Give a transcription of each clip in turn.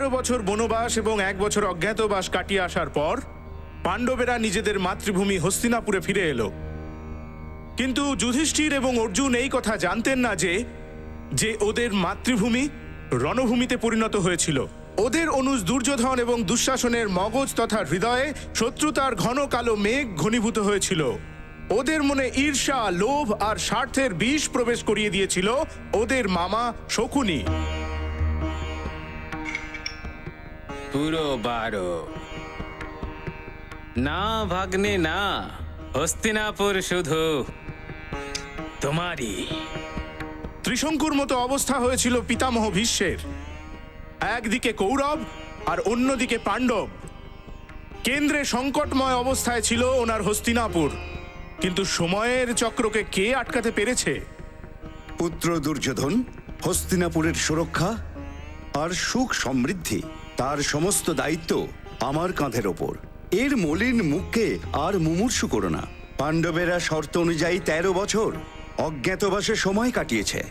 11 বছর বনবাস এবং 1 বছর অজ্ঞাতবাস কাটিয়ে আসার পর পাণ্ডবেরা নিজেদের মাতৃভূমি হস্তিনাপুরে ফিরে এলো। কিন্তু যুধিষ্ঠির এবং অর্জুন এই কথা জানতেন না যে ওদের মাতৃভূমি রণভূমিতে পরিণত হয়েছিল। ওদের অনুজ দুর্যোধন এবং দুঃশাসনের মগজ তথা হৃদয়ে শত্রুতার ঘন কালো মেঘ ঘনীভূত হয়েছিল। ওদের মনে ঈর্ষা, লোভ আর স্বার্থের বিষ প্রবেশ করিয়ে দিয়েছিল ওদের মামা শকুনি। পুরো 12 না ভাগ্নে না, হস্তিনাপুর শুধু তোমারই। ত্রিশঙ্কুর মতো অবস্থা হয়েছিল পিতামহ ভীষ্মের। একদিকে কৌরব আর অন্যদিকে পাণ্ডব। কেন্দ্রে সংকটময় অবস্থায় ছিল ওনার হস্তিনাপুর। কিন্তু সময়ের চক্রকে কে আটকাতে পেরেছে? পুত্র দুর্যোধন হস্তিনাপুরের সুরক্ষা আর সুখ সমৃদ্ধি, তার সমস্ত দায়িত্ব আমার কাঁধের ওপর। এর মলিন মুখকে আর মুমূর্ষু করো না। পাণ্ডবেরা শর্ত অনুযায়ী 13 বছর অজ্ঞাতবাসে সময় কাটিয়েছে।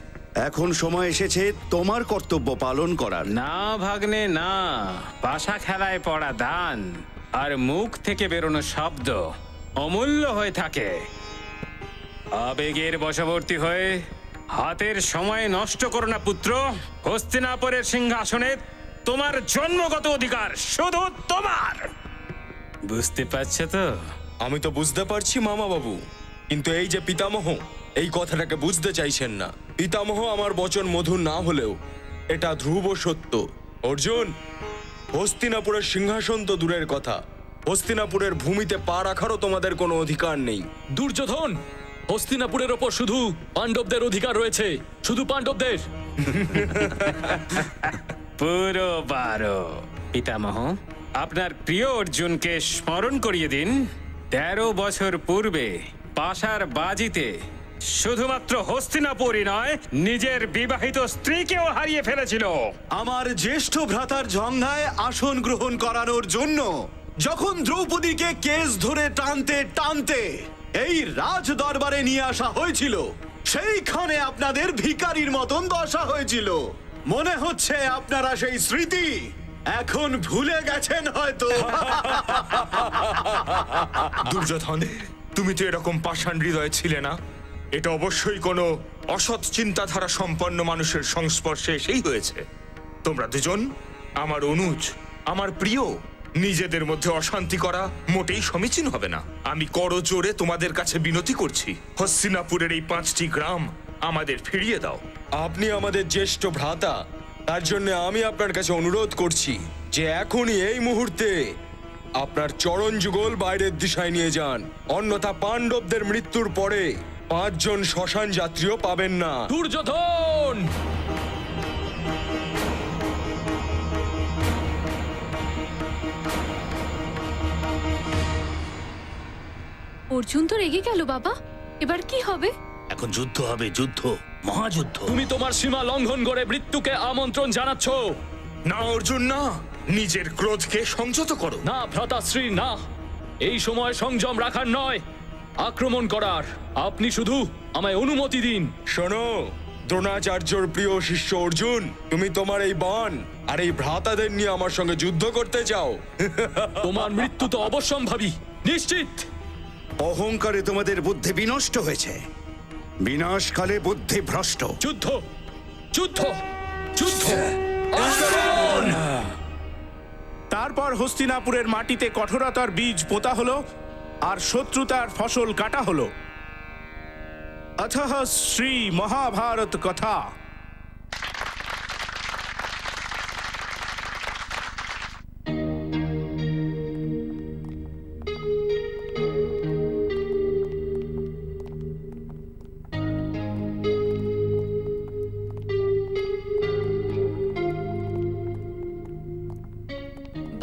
এখন সময় এসেছে তোমার কর্তব্য পালন করার। না ভাগ্নে না, পাশা খেলায় পড়া দান আর মুখ থেকে বেরোনো শব্দ অমূল্য হয়ে থাকে। আবেগের বশবর্তী হয়ে হাতের সময় নষ্ট করো না পুত্র। হস্তিনাপুরের সিংহাসনে তোমার জন্মগত অধিকার শুধু তোমার। বুঝতে পারছো তো? আমি তো বুঝতে পারছি মামা বাবু, কিন্তু এই যে পিতামহ এই কথাটাকে বুঝতে চাইছেন না। পিতামহ আমার বচন মধুর না হলেও এটা ধ্রুব সত্য। অর্জুন, হস্তিনাপুরের সিংহাসন তো দূরের কথা, হস্তিনাপুরের ভূমিতে পা রাখারও তোমাদের কোনো অধিকার নেই। দুর্যোধন, হস্তিনাপুরের ওপর শুধু পাণ্ডবদের অধিকার রয়েছে, শুধু পাণ্ডবদের। পুরো 12। পিতামহ, আপনার প্রিয় অর্জুনকে স্মরণ করিয়ে দিন, 13 বছর পূর্বে পাশার বাজিতে শুধুমাত্র হস্তিনাপুরই নয়, নিজের বিবাহিত স্ত্রীকেও হারিয়ে ফেলেছিল। আমার জ্যেষ্ঠ ভ্রাতার জঙ্ঘায় আসন গ্রহণ করানোর জন্য যখন দ্রৌপদীকে কেস ধরে টানতে টানতে এই রাজ দরবারে নিয়ে আসা হয়েছিল, সেইখানে আপনাদের ভিখারির মতন দশা হয়েছিল। মনে হচ্ছে আপনারা সেই স্মৃতি এখন ভুলে গেছেন হয়তো। দুর্যোধন, তুমি তো এরকম পাষাণ হৃদয় ছিলে না। এটা অবশ্যই কোনো অসৎ চিন্তাধারা সম্পন্ন মানুষের সংস্পর্শে এসেই হয়েছে। তোমরা দুজন আমার অনুজ, আমার প্রিয়, নিজেদের মধ্যে অশান্তি করা মোটেই সমীচীন হবে না। আমি করজোড়ে তোমাদের কাছে বিনতি করছি, হস্তিনাপুরের এই 5টি গ্রাম আমাদের ফিরিয়ে দাও। আপনি আমাদের জ্যেষ্ঠ ভ্রাতা, তার জন্য আমি আপনার কাছে অনুরোধ করছি যে এখনই এই মুহূর্তে আপনার চরণ যুগল বাইরের দিশায় নিয়ে যান, অন্যথা পাণ্ডবদের মৃত্যুর পরে 5 জন শ্মশান যাত্রীও পাবেন না। দুর্যোধন! অর্জুন তো রেগে গেল বাবা, এবার কি হবে? এখন যুদ্ধ হবে, যুদ্ধ, মহাযুদ্ধ। তুমি তোমার সীমা লঙ্ঘন করে মৃত্যুকে আমন্ত্রণ জানাচ্ছ। না অর্জুন, না, নিজের ক্রোধকে সংযত করো। না ভ্রাতাশ্রী, না, এই সময় সংযম রাখার নয়, আক্রমণ করার। আপনি শুধু আমায় অনুমতি দিন। শোনো, দ্রোণাচার্যর প্রিয় শিষ্য অর্জুন, তুমি তোমার এই বাণ আর এই ভ্রাতাদের নিয়ে আমার সঙ্গে যুদ্ধ করতে চাও? তোমার মৃত্যু তো অবশ্যম্ভাবী, নিশ্চিত। অহংকারে তোমাদের বুদ্ধি বিনষ্ট হয়েছে, বিনাশকালে বুদ্ধি ভ্রষ্ট। যুদ্ধ, যুদ্ধ, যুদ্ধ! তারপর হস্তিনাপুরের মাটিতে কঠোরতার বীজ পোতা হলো আর শত্রুতার ফসল কাটা হলো। অথঃ শ্রী মহাভারত কথা।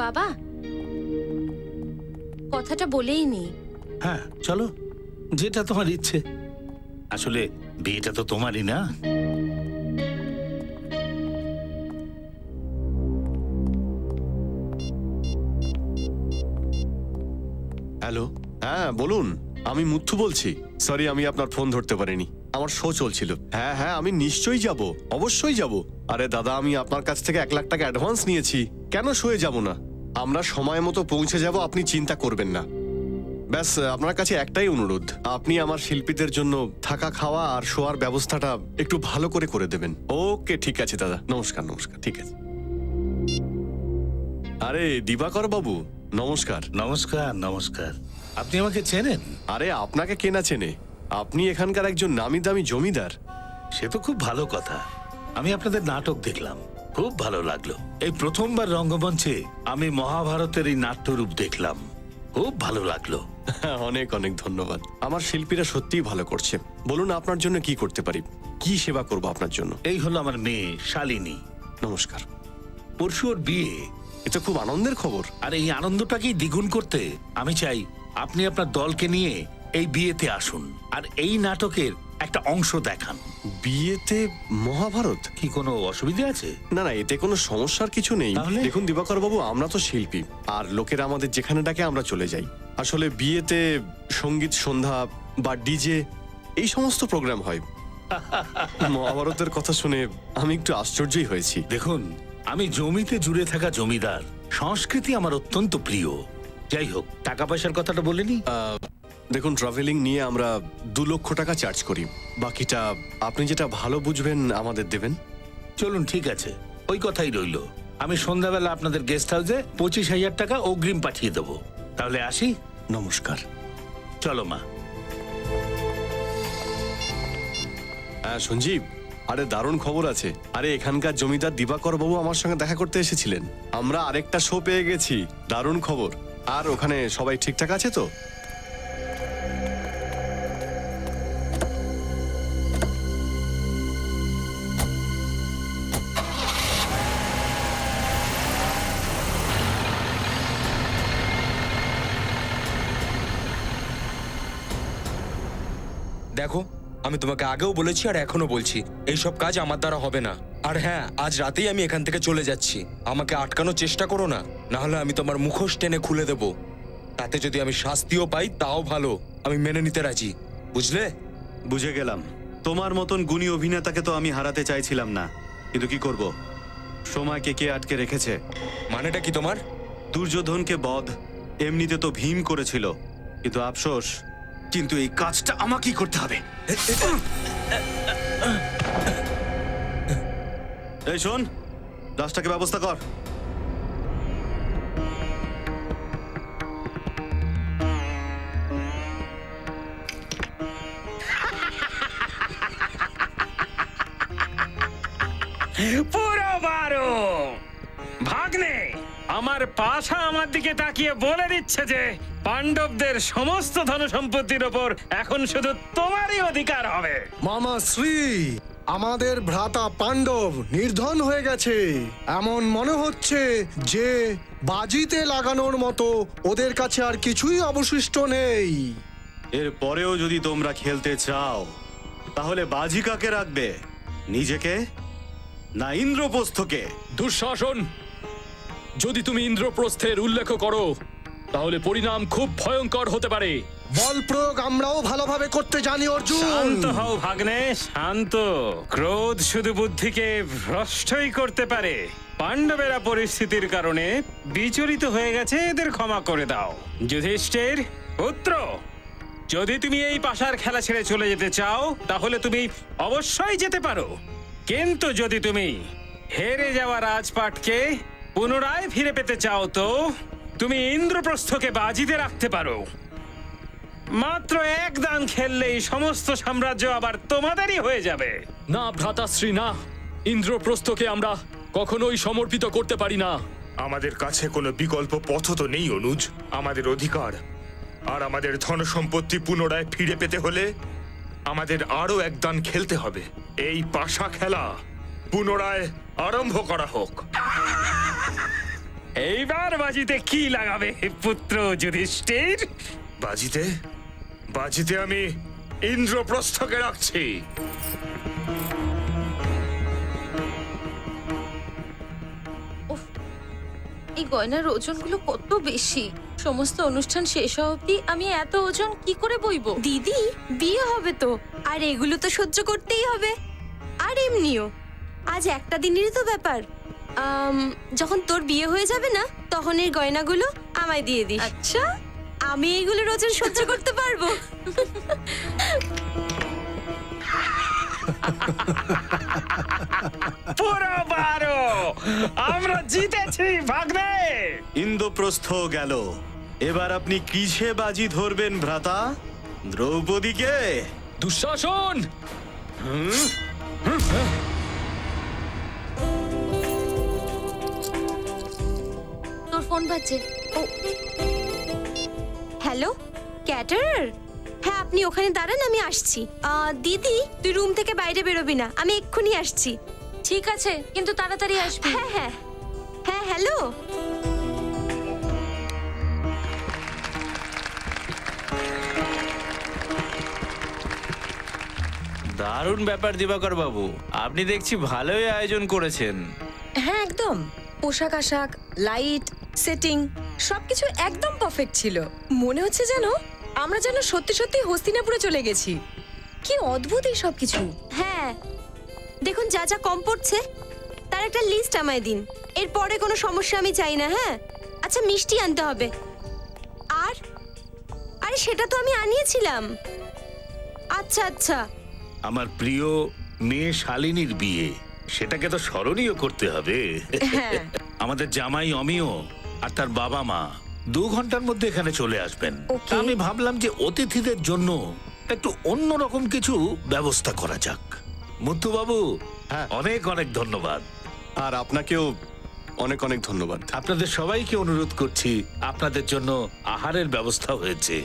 বাবা, কথাটা বলেই নি। হ্যাঁ, চলো, যেটা তোমার ইচ্ছে। আসলে বিয়েটা তো তোমারই না। হ্যালো, হ্যাঁ বলুন, আমি মুথু বলছি। সরি, আমি আপনার ফোন ধরতে পারিনি। আমার শো চলছিল। হ্যাঁ হ্যাঁ, আমি নিশ্চয়ই যাব, অবশ্যই যাব। আরে দাদা, আমি আপনার কাছ থেকে 1 লাখ টাকা অ্যাডভান্স নিয়েছি, কেন শোয়ে যাব না? আমরা সময় মতো পৌঁছে যাব, আপনি চিন্তা করবেন না। ব্যাস আপনার কাছে একটাই অনুরোধ, আপনি আমার শিল্পীদের জন্য থাকা খাওয়া আর শোয়ার ব্যবস্থাটা একটু ভালো করে করে দেবেন। ওকে, ঠিক আছে দাদা, নমস্কার নমস্কার, ঠিক আছে। আরে দিবাকর বাবু, নমস্কার। নমস্কার নমস্কার। আপনি আমাকে চেনেন? আরে আপনাকে কে না চেনে, আপনি এখানকার একজন নামি দামি জমিদার। সে তো খুব ভালো কথা। আমি আপনাদের নাটক দেখলাম, খুব ভালো লাগলো। এই প্রথমবার রঙ্গমঞ্চে আমি মহাভারতের এই নাট্যরূপ দেখলাম, খুব ভালো লাগলো। অনেক অনেক ধন্যবাদ। আমার শিল্পীরা সত্যিই ভালো করছে। বলুন আপনার জন্য কি করতে পারি, কি সেবা করব আপনার জন্য? এই হলো আমার মেয়ে শালিনী। নমস্কার। পরশু ওর বিয়ে। এটা খুব আনন্দের খবর। আর এই আনন্দটাকেই দ্বিগুণ করতে আমি চাই আপনি আপনার দলকে নিয়ে এই বিয়েতে আসুন আর এই নাটকের একটা অংশ দেখান। বিয়েতে মহাভারত? কি কোনো অসুবিধা আছে? না না, এতে কোনো সমস্যার কিছু নেই। তাহলে? দেখুন দিবাকর বাবু, আমরা তো শিল্পী, আর লোকেরা আমাদের যেখানে ডাকে আমরা চলে যাই। আসলে বিয়েতে সঙ্গীত সন্ধ্যা বা ডিজে এই সমস্ত প্রোগ্রাম হয়। মহাভারতের কথা শুনে আমি একটু আশ্চর্যই হয়েছি। দেখুন, আমি জমিতে জুড়ে থাকা জমিদার, সংস্কৃতি আমার অত্যন্ত প্রিয়। যাই হোক, টাকা পয়সার কথাটা বলিনি। দেখুন, ট্রাভেলিং নিয়ে আমরা 2 লক্ষ টাকা চার্জ করি, বাকিটা আপনি যেটা ভালো বুঝবেন আমাদের দেবেন। চলুন, ঠিক আছে, ওই কথাই রইল। আমি সন্ধ্যাবেলা আপনাদের গেস্ট হাউসে 25,000 টাকা অগ্রিম পাঠিয়ে দেবো। তাহলে আসি। নমস্কার। চলো মা। হ্যাঁ সঞ্জীব, আরে দারুণ খবর আছে। আরে এখানকার জমিদার দিবাকর বাবু আমার সঙ্গে দেখা করতে এসেছিলেন। আমরা আরেকটা শো পেয়ে গেছি, দারুণ খবর। আর ওখানে সবাই ঠিকঠাক আছে তো? দেখো, আমি তোমাকে আগেও বলেছি আর এখনো বলছি, এইসব কাজ আমার দ্বারা হবে না। আর হ্যাঁ, আজ রাতেই আমি এখান থেকে চলে যাচ্ছি। আমাকে আটকানোর চেষ্টা করো না, না হলে আমি তোমার মুখোশ টেনে খুলে দেব। তাতে যদি আমি শাস্তিও পাই তাও ভালো, আমি মেনে নিতে রাজি, বুঝলে? বুঝে গেলাম। তোমার মতন গুণী অভিনেতাকে তো আমি হারাতে চাইছিলাম না, কিন্তু কি করব, সময়কে কে আটকে রেখেছে। মানেটা কি তোমার? দুর্যোধনকে বধ এমনিতে তো ভীম করেছিল, কিন্তু আফসোস, কিন্তু এই কাজটা আমাকেই করতে হবে। এই শোন, রাস্তাকে ব্যবস্থা কর। পুরো 12 ভাগ্নে, আমার পাশা আমার দিকে তাকিয়ে বলে দিচ্ছে যে পাণ্ডবদের সমস্ত ধন সম্পত্তির ওপর এখন শুধু তোমারই অধিকার হবে। মামা শ্রী, আমাদের ভ্রাতা পাণ্ডব নির্ধন হয়ে গেছে। এমন মনে হচ্ছে যে বাজিতে লাগানোর মতো ওদের কাছে আর কিছুই অবশিষ্ট নেই। এর পরেও যদি তোমরা খেলতে চাও, তাহলে বাজি কাকে রাখবে, নিজেকে না ইন্দ্রপ্রস্থকে? দুঃশাসন, যদি তুমি ইন্দ্রপ্রস্থের উল্লেখ করো তাহলে পরিণাম খুব ভয়ঙ্কর হতে পারে। বল প্রয়োগ আমরাও ভালোভাবে করতে জানি অর্জুন। শান্ত হও ভাগ্নে, শান্ত। ক্রোধ শুধু বুদ্ধিকে ভ্রষ্টই করতে পারে। পাণ্ডবেরা পরিস্থিতির কারণে বিচলিত হয়ে গেছে, এদের ক্ষমা করে দাও। যুধিষ্ঠির পুত্র, যদি তুমি এই পাশার খেলা ছেড়ে চলে যেতে চাও তাহলে তুমি অবশ্যই যেতে পারো, কিন্তু যদি তুমি হেরে যাওয়া রাজপাটকে পুনরায় ফিরে পেতে চাও তো তুমি ইন্দ্রপ্রস্থকে বাজিতে রাখতে পারো। মাত্র 1 দান খেললেই সমস্ত সাম্রাজ্য আবার তোমাদেরই হয়ে যাবে। না ভ্রাতাশ্রী, না, ইন্দ্রপ্রস্থকে আমরা কখনোই সমর্পিত করতে পারি না। আমাদের কাছে কোনো বিকল্প পথ তো নেই অনুজ। আমাদের অধিকার আর আমাদের ধন সম্পত্তি পুনরায় ফিরে পেতে হলে আমাদের আরো 1 দান খেলতে হবে। এই পাশা খেলা পুনরায় আরম্ভ করা হোক। এইবার বাজিতে কি লাগাবে পুত্র যুধিষ্ঠির? বাজিতে বাজিতে আমি ইন্দ্রপ্রস্থকে রাখছি। এই গয়নার ওজনগুলো কত বেশি। সমস্ত অনুষ্ঠান শেষ হওয়া অবধি আমি এত ওজন কি করে বইবো? দিদি, বিয়ে হবে তো, আর এগুলো তো সহ্য করতেই হবে। আর এমনিও আজ একটা দিনেরই তো ব্যাপার। যখন তোর বিয়ে হয়ে যাবে না, তখন এই গয়নাগুলো আমায় দিয়ে দিস। আচ্ছা, আমি এইগুলোর ওজন সহ্য করতে পারবো। পুরো 12 আমরা জিতেছি ভাগ্নে। ইন্দ্রপ্রস্থ গেল। এবার আপনি কিসে বাজি ধরবেন ভ্রাতা? দ্রৌপদীকে? দুঃশাসন! তোর ফোন বাজছে। Hello, caterer? হ্যাঁ, আপনি ওখানে দাঁড়ান, আমি আসছি। দিদি, তুই রুম থেকে বাইরে বেরোবি না, আমি এক্ষুনি আসছি। ঠিক আছে, কিন্তু তাড়াতাড়ি আসবি। হ্যাঁ হ্যাঁ হ্যাঁ, হ্যালো। দারুণ ব্যাপার দিবাকর বাবু, আপনি দেখছি ভালোই আয়োজন করেছেন। হ্যাঁ, একদম। পোশাক আশাক, লাইট, সেটিং সবকিছু একদম পারফেক্ট ছিল। মনে হচ্ছে যেন আমরা যেন সত্যি সত্যি হস্তিনাপুরে চলে গেছি। কি অদ্ভুত এই সবকিছু। হ্যাঁ, দেখুন যা যা কম পড়ছে তার একটা লিস্ট আমায় দিন। এরপরে কোনো সমস্যা আমি চাই না। হ্যাঁ, আচ্ছা, মিষ্টি আনতে হবে। আর আরে সেটা তো আমি আনিয়েছিলাম। আচ্ছা আচ্ছা। আমার প্রিয় মেয়ে শালিনীর বিয়ে, সেটাকে তো স্মরণীয় করতে হবে। হ্যাঁ। আমাদের জামাই অমিয় আর তার বাবা মা 2 ঘন্টার মধ্যে এখানে চলে আসবেন। Okay. তা আমি ভাবলাম যে অতিথিদের জন্য একটু অন্যরকম কিছু ব্যবস্থা করা যাক। মুত্তু বাবু, হ্যাঁ। অনেক অনেক ধন্যবাদ। আর আপনাকেও অনেক অনেক ধন্যবাদ। আপনাদের সবাইকে অনুরোধ করছি, আপনাদের জন্য আহারের ব্যবস্থা হয়েছে।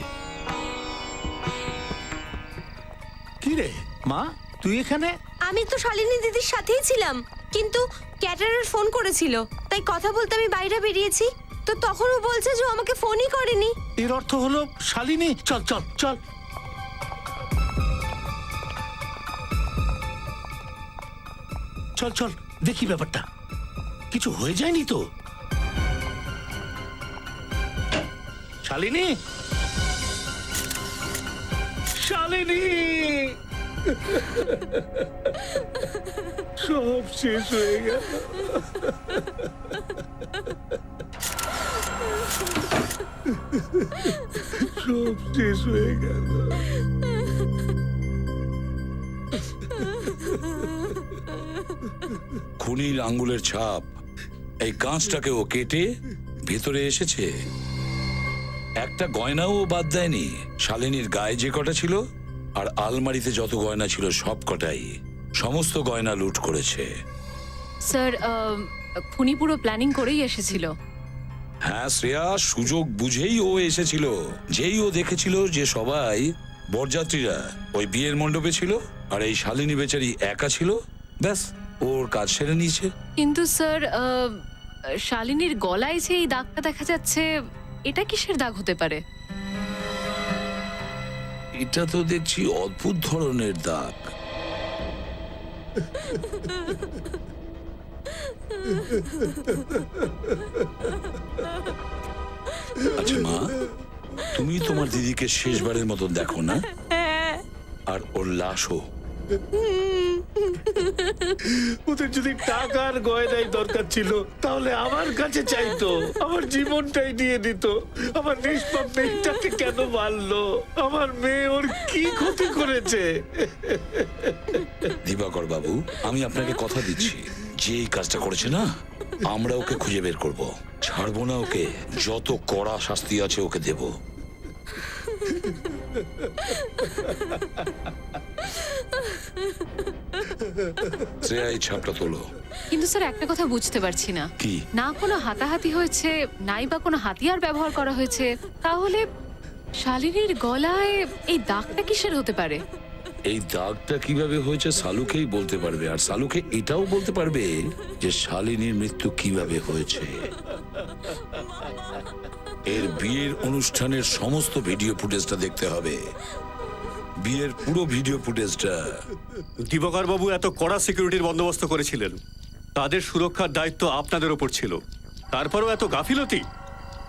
কি রে মা, তুই এখানে? আমি তো শালিনী দিদির সাথেই ছিলাম, কিন্তু ক্যাটারার ফোন করেছিল, তাই কথা বলতে আমি বাইরে বেরিয়েছি। তো তখন ও বলছে যে ও আমাকে ফোনই করেনি। এর অর্থ হলো শালিনী। চল চল চল। চল চল, দেখি ব্যাপারটা কিছু হয়ে যায়নি তো। শালিনী, শালিনী, সব শেষ হয়ে গেল। সব শেষ হয়ে গেল। খুনির আঙ্গুলের ছাপ, এই কাঁচটাকে ও কেটে ভেতরে এসেছে। একটা গয়নাও ও বাদ দেয়নি। শালিনীর গায়ে যে কটা ছিল আর আলমারিতে যত গয়না ছিল সব কটাই, সমস্ত গয়না লুট করেছে। স্যার, খুনি পুরো প্ল্যানিং করেই এসেছিল। হ্যাঁ শ্রেয়া, সুযোগ বুঝেই ও এসেছিল। যেই ও দেখেছিল যে সবাই বরযাত্রীরা ওই বিয়ের মণ্ডপে ছিল আর এই শালিনী বেচারি একা ছিল, ব্যাস ওর কাজ সেরে নিয়েছে। কিন্তু স্যার, শালিনীর গলায় যে এই দাগটা দেখা যাচ্ছে, এটা কিসের দাগ হতে পারে? এটা তো দেখছি অদ্ভুত ধরনের দাগ। আচ্ছা মা, তুমি তোমার দিদিকে শেষবারের মতন দেখো না? আর ওর লাশও। ওদের যদি টাকার গয়নাই দরকার ছিল তাহলে আমার কাছে চাইতো, আমার জীবনটাই দিয়ে দিত। আমার নিষ্পাপ মেয়েটাকে কেন মারলো? আমার মেয়ে ওর কি ক্ষতি করেছে? দিবাকর বাবু, আমি আপনাকে কথা দিচ্ছি, যে এই কাজটা করেছে না, আমরা ওকে খুঁজে বের করব। ছাড়বো না ওকে, যত কড়া শাস্তি আছে ওকে দেব। শ্রেয়া, এই ছাপটা তোলো। কিন্তু স্যার, একটা কথা বুঝতে পারছি না। কি? না কোনো হাতাহাতি হয়েছে, নাই বা কোনো হাতিয়ার ব্যবহার করা হয়েছে, তাহলে শালিনীর গলায় এই দাগটা কিসের হতে পারে? এই দাগটা কিভাবে হয়েছে সালুকেই বলতে পারবে, আর সালুকে এটাও বলতে পারবে যে শালিনীর মৃত্যু কিভাবে হয়েছে। এর বিয়ের অনুষ্ঠানের সমস্ত ভিডিও ফুটেজটা দেখতে হবে, বিয়ের পুরো ভিডিও ফুটেজটা। দিবাকর বাবু এত কড়া সিকিউরিটির বন্দোবস্ত করেছিলেন, তাদের সুরক্ষার দায়িত্ব আপনাদের ওপর ছিল, তারপরেও এত গাফিলতি।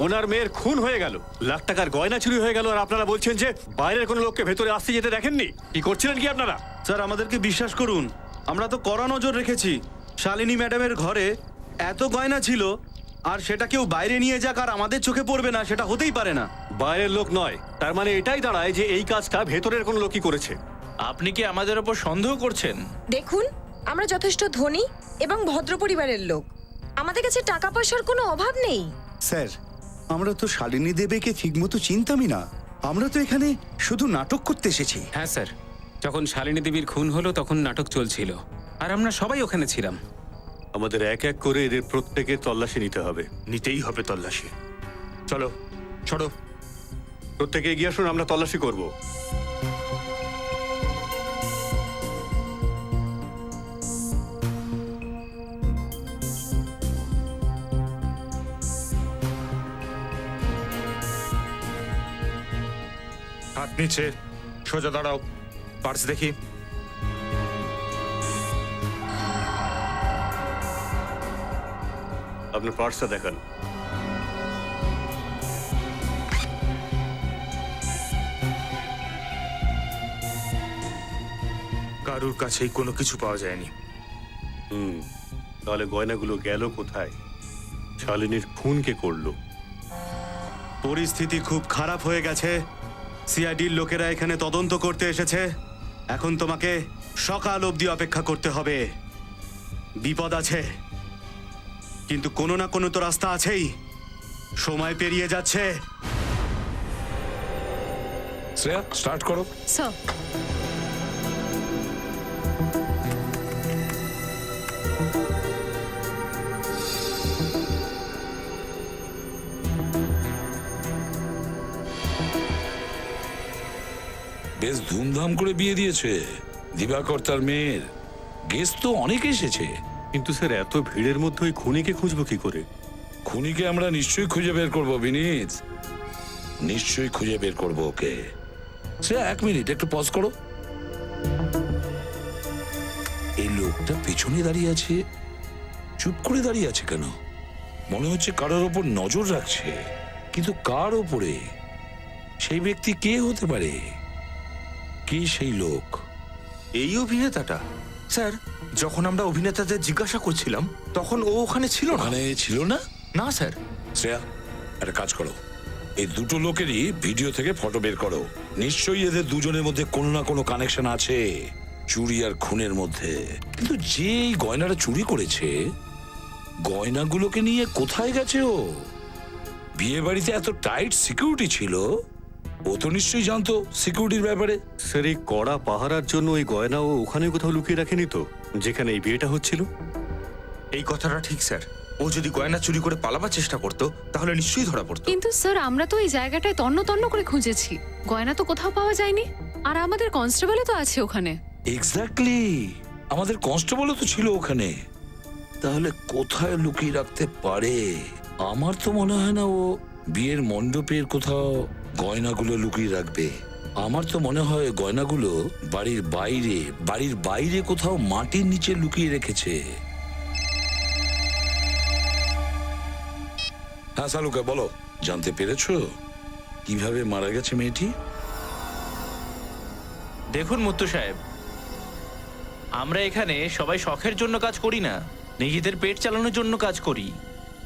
ওনার মেয়ের খুন হয়ে গেল, লাখ টাকার গয়না চুরি হয়ে গেল, আর আপনারা বলছেন যে বাইরের কোনো লোককে ভেতরে আসতে যেতে দেখেননি? কি করছিলেন কি আপনারা? স্যার আমাদেরকে বিশ্বাস করুন, আমরা তো কড়া নজর রেখেছি। শালিনী ম্যাডামের ঘরে এত গয়না ছিল, আর সেটা কেউ বাইরে নিয়ে যাক আর আমাদের চোখে পড়বে না, সেটা হতেই পারে না। বাইরের লোক নয়, তার মানে এটাই দাঁড়ায় যে এই কাজটা ভেতরের কোনো লোকই করেছে। আপনি কি আমাদের ওপর সন্দেহ করছেন? দেখুন, আমরা যথেষ্ট ধনী এবং ভদ্র পরিবারের লোক। আমাদের কাছে টাকা পয়সার কোনো অভাব নেই। স্যার, আমরা তো শালিনী দেবীকে ঠিকমতো চিনতামই না। আমরা তো এখানে শুধু নাটক করতে এসেছি। হ্যাঁ স্যার, যখন শালিনী দেবীর খুন হলো তখন নাটক চলছিল, আর আমরা সবাই ওখানে ছিলাম। আমাদের এক এক করে এদের প্রত্যেকের তল্লাশি নিতে হবে। নিতেই হবে তল্লাশি। চলো, ছড়ো। প্রত্যেকে এগিয়ে আসুন, আমরা তল্লাশি করব। হাত নিচে, সোজা দাঁড়াও। পার্স দেখি। আপনার পার্সটা দেখান। কারুর কাছেই কোনো কিছু পাওয়া যায়নি। তাহলে গয়নাগুলো গেল কোথায়? শালিনীর খুন কে করলো? পরিস্থিতি খুব খারাপ হয়ে গেছে। সিআইডির লোকেরা এখানে তদন্ত করতে এসেছে। এখন তোমাকে সকাল অবধি অপেক্ষা করতে হবে। বিপদ আছে, কিন্তু কোনো না কোনো তো রাস্তা আছেই। সময় পেরিয়ে যাচ্ছে। শ্রেয়া, স্টার্ট করো। স্যার, বেশ ধুমধাম করে বিয়ে দিয়েছে দিবাকর তার মেয়ের। গেস্ট তো অনেক এসেছে। কিন্তু স্যার, এত ভিড়ের মধ্যে ওই খুনিকে খুঁজবো কি করে? খুনিকে আমরা নিশ্চয়ই খুঁজে বের করবো বিনীত, নিশ্চয়ই খুঁজে বের করবো ওকে। সে এক মিনিট একটু পজ করো। এই লোকটা পেছনে দাঁড়িয়ে আছে, চুপ করে দাঁড়িয়ে আছে কেন? মনে হচ্ছে কারোর ওপর নজর রাখছে, কিন্তু কার ওপরে? সেই ব্যক্তি কে হতে পারে? কে সেই লোক? এই অভিনেতাটা? স্যার, যখন আমরা অভিনেতাদের জিজ্ঞাসা করছিলাম তখন ও ওখানে ছিল না। মানে ছিল না? না স্যার। শ্রেয়া, একটা কাজ করো, এই দুটো লোকেরই ভিডিও থেকে ফটো বের করো। নিশ্চয়ই এদের দুজনের মধ্যে কোনো না কোনো কানেকশন আছে চুরি আর খুনের মধ্যে। কিন্তু যে এই গয়নাটা চুরি করেছে, গয়নাগুলোকে নিয়ে কোথায় গেছে ও? বিয়ে বাড়িতে এত টাইট সিকিউরিটি ছিল, ও তো নিশ্চয়ই জানতো সিকিউরিটির ব্যাপারে। স্যার, এই কড়া পাহারার জন্য ওই গয়না ও ওখানে কোথাও লুকিয়ে রাখেনি তো, যেখানে এই বিয়েটা হচ্ছিল? এই কথাটা ঠিক স্যার। ও যদি গয়না চুরি করে পালাবার চেষ্টা করতো তাহলে নিশ্চয়ই ধরা পড়তো। কিন্তু স্যার, আমরা তো এই জায়গাটায় তন্ন তন্ন করে খুঁজেছি, গয়না তো কোথাও পাওয়া যায়নি। আর আমাদের কনস্টেবলও তো আছে ওখানে। এক্স্যাক্টলি, আমাদের কনস্টেবলও তো ছিল ওখানে। তাহলে কোথায় লুকিয়ে রাখতে পারে? আমার তো মনে হয় না ও বিয়ের মণ্ডপের কোথাও গয়নাগুলো লুকিয়ে রাখবে। আমার তো মনে হয় গয়নাগুলো বাড়ির বাইরে কোথাও মাটির নিচে লুকিয়ে রেখেছে। হ্যাঁ সালুকা, বলো, জানতে পেরেছো কিভাবে মারা গেছে মেয়েটি? দেখুন মুত্তু সাহেব, আমরা এখানে সবাই শখের জন্য কাজ করি না, নিজেদের পেট চালানোর জন্য কাজ করি।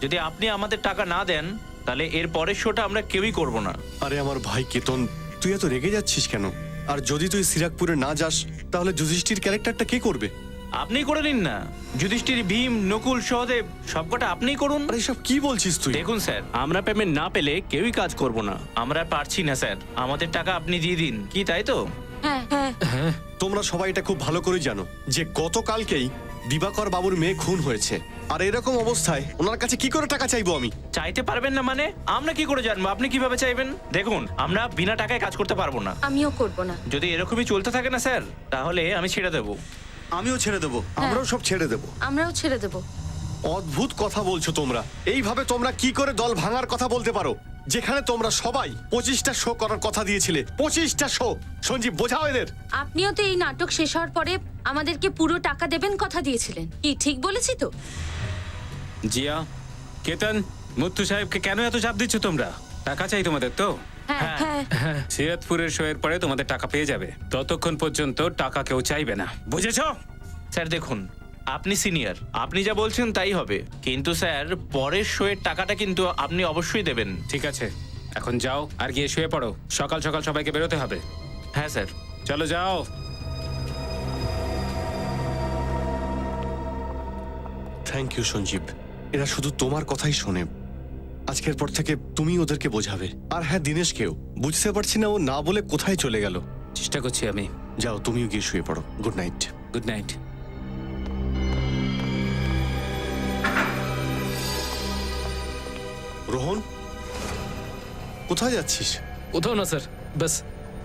যদি আপনি আমাদের টাকা না দেন তাহলে এর পরের শোটা আমরা কেউই করব না। আরে আমার ভাই কেতন, তুই এত রেগে যাচ্ছিস কেন? আর যদি তুই সিরাকপুরে না যাস তাহলে যুধিষ্ঠির ক্যারেক্টারটা কে করবে? আপনি করে নিন না। যুধিষ্ঠির, ভীম, নকুল, সহদেব সবকটা আপনিই করুন। আরে এসব কি বলছিস তুই? দেখুন স্যার, আমরা পেমেন্ট না পেলে কেউই কাজ করব না। আমরা পারছি না স্যার, আমাদের টাকা আপনি দিয়ে দিন। কি তাই তো? হ্যাঁ হ্যাঁ, তোমরা সবাই এটা খুব ভালো করে জানো যে গতকালকেই দিবাকর বাবুর মেয়ে খুন হয়েছে। আর এরকম অবস্থায় ওনার কাছে কি করে টাকা চাইবো আমি? চাইতে পারবেন না মানে? আমরা কি করে জানবো আপনি কিভাবে চাইবেন? দেখুন, আমরা বিনা টাকায় কাজ করতে পারবো না। আমিও করব না। যদি এরকমই চলতে থাকে না স্যার, তাহলে আমি ছেড়ে দেবো। আমিও ছেড়ে দেবো। আমরাও সব ছেড়ে দেব। আমরাও ছেড়ে দেব। অদ্ভুত কথা বলছো তোমরা। এইভাবে তোমরা কি করে দল ভাঙার কথা বলতে পারো, যেখানে তোমরা সবাই 25টা শো করার কথা দিয়েছিলে? 25টা শো! সঞ্জীব, বোঝাও এদের। আপনিও তো এই নাটক শেষ হওয়ার পরে আমাদেরকে পুরো টাকা দেবেন কথা দিয়েছিলেন। কি ঠিক বলেছি তো? জিয়া, কেতন, মুত্তু সাহেবকে কেন এত চাপ দিচ্ছ তোমরা? টাকা চাই তোমাদের তো? হ্যাঁ সিরাতপুরের শোয়ের পরে তোমাদের টাকা পেয়ে যাবে, ততক্ষণ পর্যন্ত টাকা কেউ চাইবে না, বুঝেছো? স্যার দেখুন, আপনি সিনিয়র, আপনি যা বলছেন তাই হবে, কিন্তু স্যার পরের শোয়ের টাকাটা কিন্তু আপনি অবশ্যই দেবেন। ঠিক আছে, এখন যাও আর গিয়ে শুয়ে পড়ো, সকাল সকাল সবাইকে বেরোতে হবে। হ্যাঁ স্যার। চলো যাও। থ্যাংক ইউ সঞ্জীব, এরা শুধু তোমার কথাই শোনে। আজকের পর থেকে তুমি ওদেরকে বোঝাবে। আর হ্যাঁ, দিনেশকেও। বুঝতে পারছি না ও না বলে কোথায় চলে গেল। চেষ্টা করছি আমি। যাও, তুমিও গিয়ে শুয়ে পড়ো। Good night. Good night. Rohan, কোথায় যাচ্ছিস? কোথাও না স্যার, ব্যাস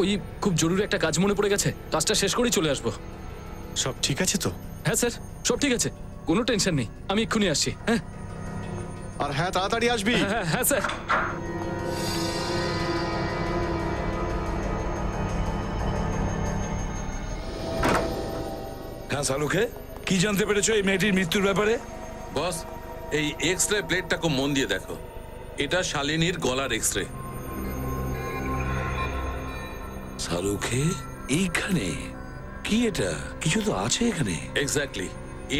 ওই খুব জরুরি একটা কাজ মনে পড়ে গেছে, কাজটা শেষ করেই চলে আসবো। সব ঠিক আছে তো? হ্যাঁ স্যার, সব ঠিক আছে, কোনো টেনশন নেই, আমি এক্ষুনি আসছি। হ্যাঁ আর হ্যাঁ, তাড়াতাড়ি আসবি। হ্যাঁ হ্যাঁ স্যার। হ্যাঁ শালুকে, কি জানতে পেরেছো এই মেয়েটির মৃত্যুর ব্যাপারে? বস, এই এক্স রে প্লেটটা খুব মন দিয়ে দেখো। এটা শালিনীর গলার এক্স রে। শালুকে, এইখানে কি এটা? কিছু তো আছে এখানে। এক্স্যাক্টলি,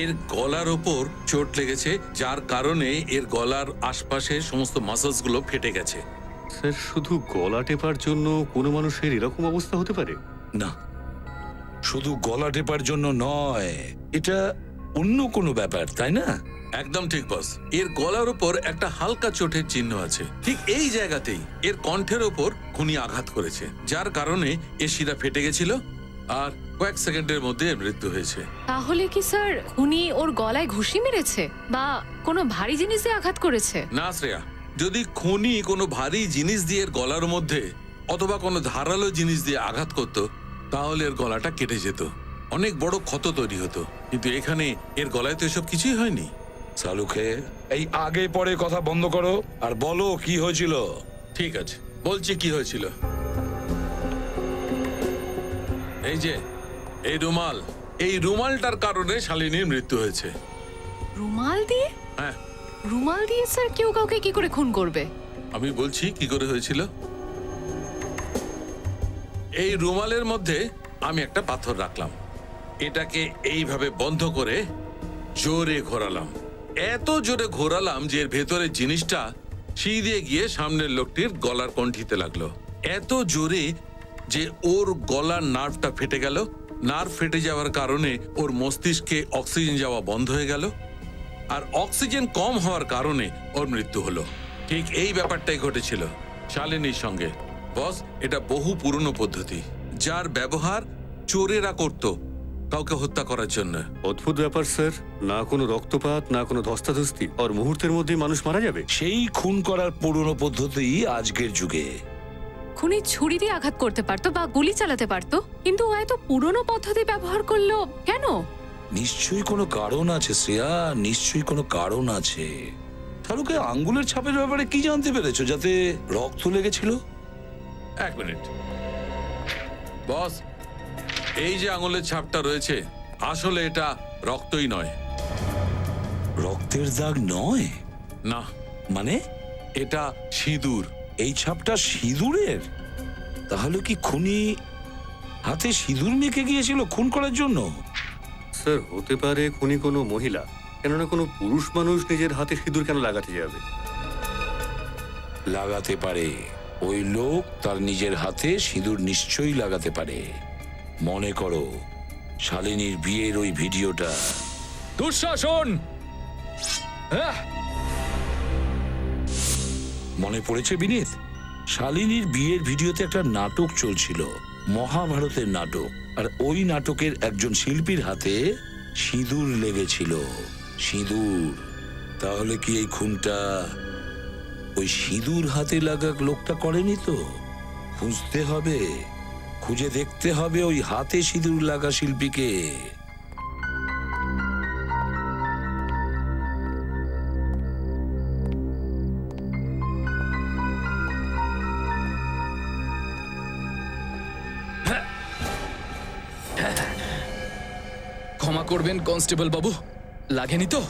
এর গলার ওপর চোট লেগেছে, যার কারণে এর গলার আশপাশের সমস্ত মাসলস গুলো ফেটে গেছে। স্যার, শুধু গলা টেপার জন্য কোনো মানুষের এরকম অবস্থা হতে পারে? না, শুধু গলা টেপার জন্য নয়, এটা অন্য কোনো ব্যাপার, তাই না? একদম ঠিক বস, এর গলার ওপর একটা হালকা চোটের চিহ্ন আছে, ঠিক এই জায়গাতেই। এর কণ্ঠের ওপর খুনি আঘাত করেছে, যার কারণে এর শিরা ফেটে গেছিল, আর কয়েক সেকেন্ডের মধ্যে এর মৃত্যু হয়েছে। তাহলে কি স্যার উনি ওর গলায় ঘুষি মেরেছে বা কোনো ভারী জিনিস দিয়ে আঘাত করেছে? না শ্রেয়া, যদি খুনি কোনো ভারী জিনিস দিয়ে এর গলার মধ্যে অথবা কোনো ধারালো জিনিস দিয়ে আঘাত করত, তাহলে এর গলাটা কেটে যেত, অনেক বড় ক্ষত তৈরি হতো। কিন্তু এখানে এর গলায় তো এসব কিছুই হয়নি। শালুকে, এই আগে পরে কথা বন্ধ করো আর বলো কি হয়েছিল। ঠিক আছে, বলছি কি হয়েছিল। এই যে এই রুমাল, এই রুমালটার কারণে শালিনীর মৃত্যু হয়েছে। রুমাল দিয়ে? হ্যাঁ, রুমাল দিয়ে স্যার কেউ কাউকে কি করে খুন করবে? আমি বলছি কি করে হয়েছিল। এই রুমালের মধ্যে আমি একটা পাথর রাখলাম, এটাকে এইভাবে বন্ধ করে জোরে ঘোরালাম, এত জোরে ঘোরালাম যে এর ভেতরের জিনিসটা সিঁধে গিয়ে সামনের লোকটির গলার কণ্ঠিতে লাগলো, এত জোরে যে ওর গলার নার্ভটা ফেটে গেল। নার্ভ ফেটে যাওয়ার কারণে ওর মস্তিষ্কে অক্সিজেন যাওয়া বন্ধ হয়ে গেল, আর অক্সিজেন কম হওয়ার কারণে ওর মৃত্যু হলো। ঠিক এই ব্যাপারটাই ঘটেছিল শালিনীর সঙ্গে। বস, এটা বহু পুরনো পদ্ধতি, যার ব্যবহার চোরেরা করত কাউকে হত্যা করার জন্য। অদ্ভুত ব্যাপার স্যার, না কোনো রক্তপাত, না কোনো ধস্তাধস্তি, আর মুহূর্তের মধ্যেই মানুষ মারা যাবে। সেই খুন করার পুরনো পদ্ধতি আজকের যুগে। খুনি ছুরি দিয়ে আঘাত করতে পারতো বা গুলি চালাতে পারতো, কিন্তু ও এত পুরনো পদ্ধতি ব্যবহার করলো কেন? নিশ্চয়ই কোনো কারণ আছে শ্রেয়া, নিশ্চয়ই কোনো কারণ আছে। শালুকে, আঙ্গুলের ছাপের ব্যাপারে কি জানতে পেরেছো যাতে রক্ত লেগেছিল? এক মিনিট বস, এই যে আঙুলের ছাপটা রয়েছে, আসলে এটা রক্তই নয়। রক্তের দাগ নয়? না। মানে? এটা সিঁদুর। এই ছাপটা সিঁদুরের? তাহলে কি খুনি হাতে সিঁদুর মেখে গিয়েছিল খুন করার জন্য? স্যার, হতে পারে খুনি কোনো মহিলা, কেননা কোনো পুরুষ মানুষ নিজের হাতে সিঁদুর কেন লাগাতে যাবে? লাগাতে পারে, ওই লোক তার নিজের হাতে সিঁদুর নিশ্চয়ই লাগাতে পারে। মনে করো শালিনীর বিয়ের ওই ভিডিওটা। দুঃশাসন! মনে পড়েছে বিনীত? শালিনীর বিয়ের ভিডিওতে একটা নাটক চলছিল, মহাভারতের নাটক, আর ওই নাটকের একজন শিল্পীর হাতে সিঁদুর লেগেছিল। সিঁদুর। তাহলে কি এই খুনটা ওই সিঁদুর হাতে লাগা লোকটা করেনি তো? খুঁজতে হবে, খুঁজে দেখতে হবে ওই হাতে সিঁদুর লাগা শিল্পীকে। ক্ষমা করবেন কনস্টেবল বাবু, লাগেনি তো?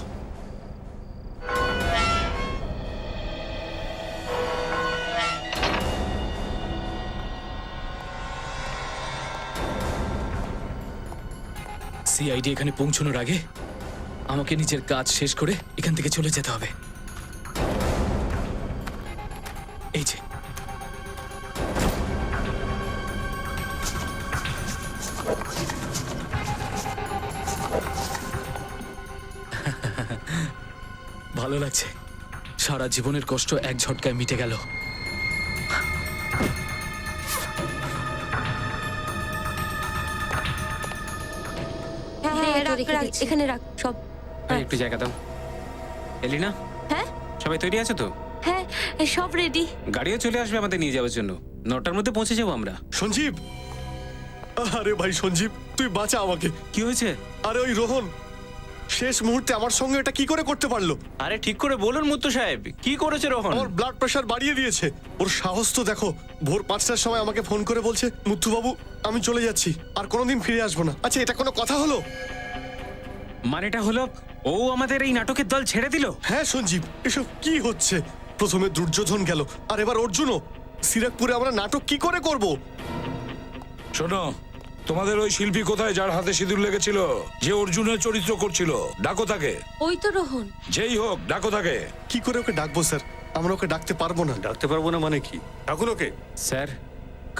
সিআইডি এখানে পৌঁছানোর আগে আমাকে নিজের কাজ শেষ করে এখান থেকে চলে যেতে হবে। এই যে ভালো লাগছে, সারা জীবনের কষ্ট এক ঝটকায় মিটে গেল। এখানে রাখ সব। একটু জায়গা দাও। এলিনা, হ্যাঁ সবাই তৈরি আছে তো? হ্যাঁ সব রেডি। গাড়িও চলে আসবে আমাদের নিয়ে যাওয়ার জন্য। 9টার মধ্যে পৌঁছে যাবো আমরা। সঞ্জীব, আরে ভাই সঞ্জীব, তুই বাঁচা আমাকে। কি হয়েছে? আরে ওই রোহন শেষ মুহূর্তে আমার সঙ্গে এটা কি করে করতে পারলো? আরে ঠিক করে বলুন মুত্তু সাহেব, কি করেছে রোহন? আমার ব্লাড প্রেশার বাড়িয়ে দিয়েছে। ওর সাহস তো দেখো, ভোর 5টার সময় আমাকে ফোন করে বলছে, মুত্তু বাবু আমি চলে যাচ্ছি, আর কোনোদিন ফিরে আসবো না। আচ্ছা এটা কোনো কথা হলো? মানেটা হলো ও আমাদের এই নাটকের দল ছেড়ে দিল? হ্যাঁ সঞ্জীব, এসব কি হচ্ছে? প্রথমে দুর্যোধন গেল, আর এবার অর্জুনও। সিরাকপুরে আমরা নাটক কি করে করব? শোনো, তোমাদের ওই শিল্পী কোথায় যার হাতে সিঁদুর লেগেছিল, যে অর্জুনের চরিত্র করছিল? ডাকো তাকে। ওই তো রোহন। যেই হোক, ডাকো তাকে। কি করে ওকে ডাকবো স্যার? আমরা ওকে ডাকতে পারবো না। ডাকতে পারবো না মানে কি? ডাকুন ওকে। স্যার,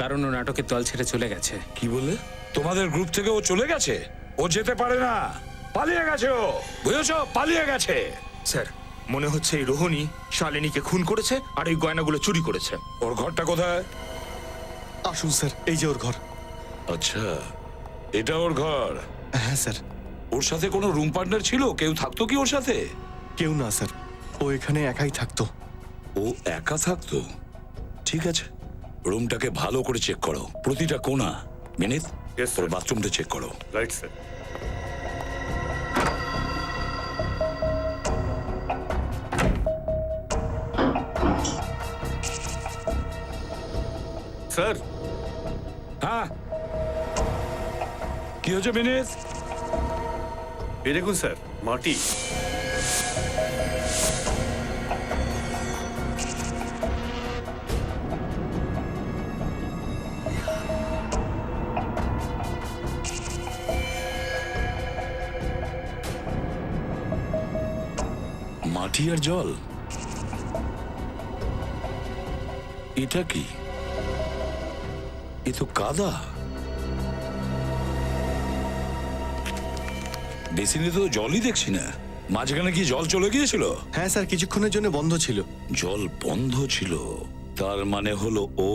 কারণ ও নাটকের দল ছেড়ে চলে গেছে। কি বললে? তোমাদের গ্রুপ থেকে ও চলে গেছে? ও যেতে পারে না, পালিয়ে গেছে ও, বুঝেছ? পালিয়ে গেছে। স্যার, মনে হচ্ছে এই রোহনই শালিনীকে খুন করেছে আর এই গয়নাগুলো চুরি করেছে। ওর ঘরটা কোথায়? আসুন স্যার, এই যে ওর ঘর। আচ্ছা, এটা ওর ঘর? হ্যাঁ স্যার। ওর সাথে কোনো রুম পার্টনার ছিল? কেউ থাকতো কি ওর সাথে? কেউ না স্যার, ও এখানে একাই থাকতো। ও একা থাকতো? ঠিক আছে, রুমটাকে ভালো করে চেক করো, প্রতিটা কোণা। মিনিট, ওর বাথরুমটা চেক করো। Right sir. স্যার। হ্যাঁ, কি হচ্ছে মিনিট? এই দেখুন স্যার, মাটি। মাটি আর জল, এটা কি? এ তো কাদা। বেসিনে তো জলই দেখছি না। মাঝখানে কি জল চলে গিয়েছিল? হ্যাঁ স্যার, কিছুক্ষণের জন্য বন্ধ ছিল। জল বন্ধ ছিল, তার মানে হলো ও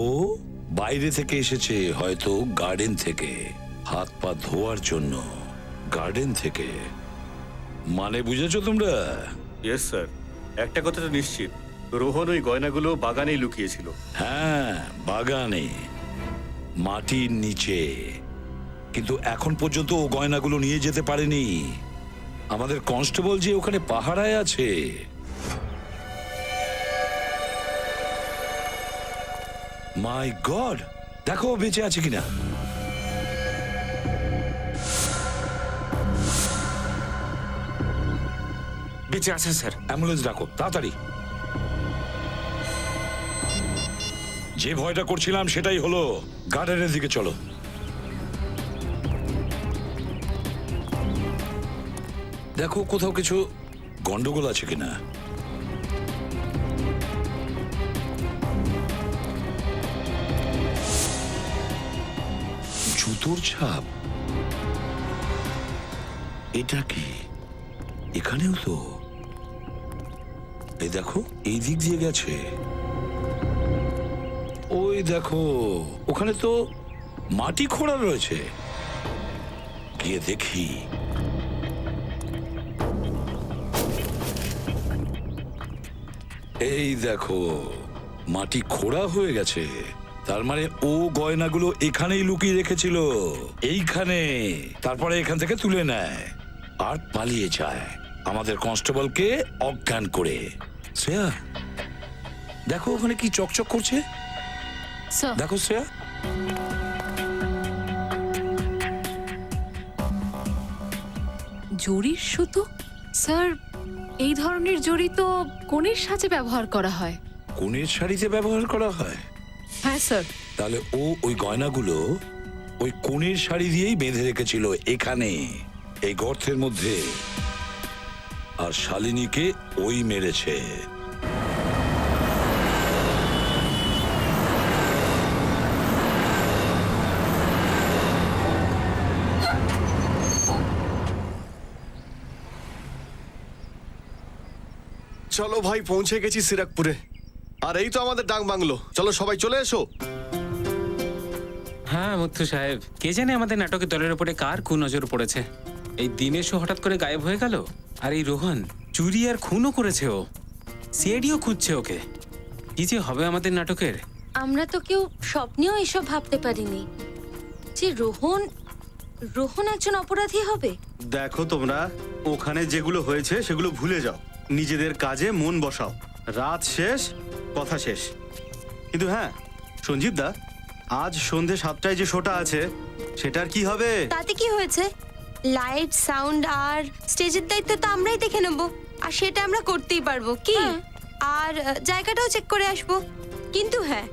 বাইরে থেকে এসেছে, হয়তো গার্ডেন থেকে, হাত পা ধোয়ার জন্য। গার্ডেন থেকে মানে বুঝেছো তোমরা? ইয়েস স্যার, একটা কথা তো নিশ্চিত, রোহন ওই গয়নাগুলো বাগানেই লুকিয়েছিল। হ্যাঁ, বাগানে, মাটির নিচে। কিন্তু এখন পর্যন্ত ও গয়নাগুলো নিয়ে যেতে পারেনি। আমাদের কনস্টেবল যে ওখানে পাহারায় আছে। মাই গড, দেখো ও বেঁচে আছে কিনা। বেঁচে আছে স্যার। অ্যাম্বুলেন্স ডাকো তাড়াতাড়ি। যে ভয়টা করছিলাম সেটাই হলো। গার্ডেনের দিকে চলো। দেখো কোথাও কিছু গন্ডগোল আছে কিনা। জুতোর ছাপ, এটা কি? এখানেও তো। এই দেখো, এই দিক দিয়ে গেছে। ওই দেখো, ওখানে তো মাটি খোঁড়া রয়েছে। গিয়ে দেখি। এই দেখো, মাটি খোঁড়া হয়ে গেছে। তার মানে ও গয়নাগুলো এখানেই লুকিয়ে রেখেছিল, এইখানে। তারপরে এখান থেকে তুলে নেয় আর পালিয়ে যায় আমাদের কনস্টেবলকে অজ্ঞান করে। শ্রেয়া, দেখো ওখানে কি চকচক করছে। দেখো শ্রেয়া। জরির সুতো? স্যার, এই ধরনের জড়ি তো কনের সাজে ব্যবহার করা হয়। কনের শাড়িতে ব্যবহার করা হয়? হ্যাঁ স্যার। তাহলে ও ওই গয়নাগুলো ওই কনের শাড়ি দিয়েই বেঁধে রেখেছিল এখানে। এই গর্তের মধ্যে, আর শালিনীকে ওই মেরেছে। চলো ভাই, পৌঁছে গেছি সিরাকপুরে। আর এই তো আমাদের ডাক বাংলো। চলো সবাই চলে এসো। হ্যাঁ মুথু সাহেব, কে জানে আমাদের নাটকের দলের উপরে কার কুনজর পড়েছে। এই দিনেশও হঠাৎ করে গায়েব হয়ে গেল, আর এই রোহন চুরি আর খুনও করেছে। ও সিআইডিও খুঁজছে ওকে। কি যে হবে আমাদের নাটকের। আমরা তো কেউ স্বপ্নেও এসব ভাবতে পারিনি যে রোহন একজন অপরাধী হবে। দেখো তোমরা, ওখানে যেগুলো হয়েছে সেগুলো ভুলে যাও, নিজেদের কাজে মন বসাও। রাত শেষ, কথা শেষ। কিন্তু হ্যাঁ সঞ্জীব দা, আজ সন্ধে 7টায় যে শোটা আছে সেটার কি হবে? তাতে কি হয়েছে? লাইট, সাউন্ড আর স্টেজের দায়িত্ব তো আমরাই দেখে নেব, আর সেটা আমরা করতেই পারবো কি। আর জায়গাটাও চেক করে আসবো। কিন্তু হ্যাঁ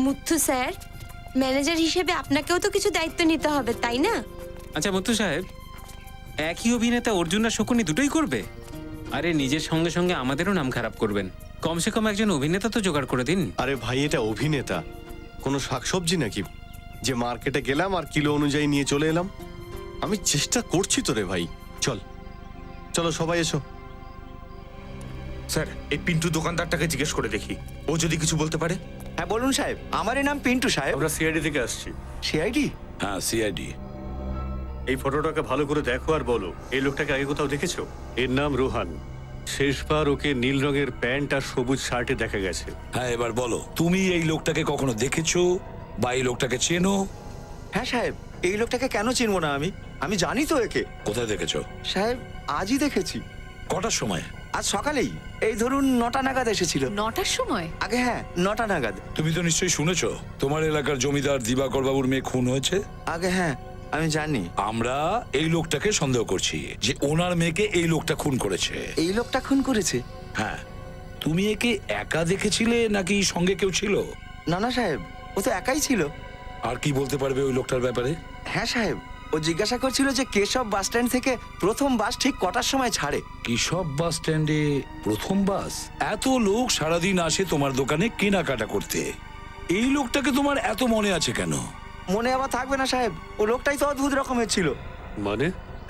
মুথু স্যার, ম্যানেজার হিসেবে আপনাকেও তো কিছু দায়িত্ব নিতে হবে, তাই না? আচ্ছা মুথু সাহেব, একই অভিনেতা অর্জুন আর শকুনি দুটোই করবে? আরে নিজের সঙ্গে সঙ্গে আমাদেরও নাম খারাপ করবেন। কমসে কম একজন অভিনেতা তো জোগাড় করে দিন। আরে ভাই, এটা অভিনেতা, কোনো শাকসবজি নাকি যে মার্কেটে গেলাম আর কিলো অনুযায়ী নিয়ে চলে এলাম? আমি চেষ্টা করছি তো রে ভাই। চলো সবাই এসো। স্যার, এই পিন্টু দোকানদারটাকে জিজ্ঞেস করে দেখি, ও যদি কিছু বলতে পারে। হ্যাঁ বলুন সাহেব, আমার নাম পিন্টু সাহেব। আমরা সিআইডি থেকে আসছি। সিআইডি? হ্যাঁ, সিআইডি। এই ফটোটাকে ভালো করে দেখো আর বলো, এই লোকটাকে আগে কোথাও দেখেছো? এর নাম রোহান। শেষবার ওকে নীল রঙের প্যান্ট আর সবুজ শার্টে দেখা গেছে। হ্যাঁ, এবার বলো, তুমি এই লোকটাকে কখনো দেখেছো বা এই লোকটাকে চেনো? হ্যাঁ সাহেব, এই লোকটাকে কেন চিনবো না? আমি জানি তো একে। কোথায় দেখেছো? সাহেব, আজই দেখেছি। কটার সময়? আজ সকালেই, এই ধরুন 9টা নাগাদ এসেছিল। 9টার সময়? আগে হ্যাঁ, 9টা নাগাদ। তুমি তো নিশ্চয়ই শুনেছো তোমার এলাকার জমিদার দিবাকর বাবুর মেয়ে খুন হয়েছে। আগে হ্যাঁ, আমি জানি। আমরা এই লোকটাকে সন্দেহ করছি যে ওনার মেয়েকে এই লোকটা খুন করেছে। এই লোকটা খুন করেছে? হ্যাঁ। তুমি একে একা দেখেছিলে নাকি সঙ্গে কেউ ছিল? না না সাহেব, ও তো একাই ছিল। আর কি বলতে পারবে ওই লোকটার ব্যাপারে? হ্যাঁ সাহেব, ও জিজ্ঞাসা করছিল যে কেশব বাস স্ট্যান্ড থেকে প্রথম বাস ঠিক কটার সময় ছাড়ে। কেশব বাস স্ট্যান্ডে প্রথম বাস? এত লোক সারাদিন আসে তোমার দোকানে কেনাকাটা করতে, এই লোকটাকে তোমার এত মনে আছে কেন? মনে আবার থাকবে না সাহেব, ও লোকটাই তো অদ্ভুত রকমের ছিল। মানে?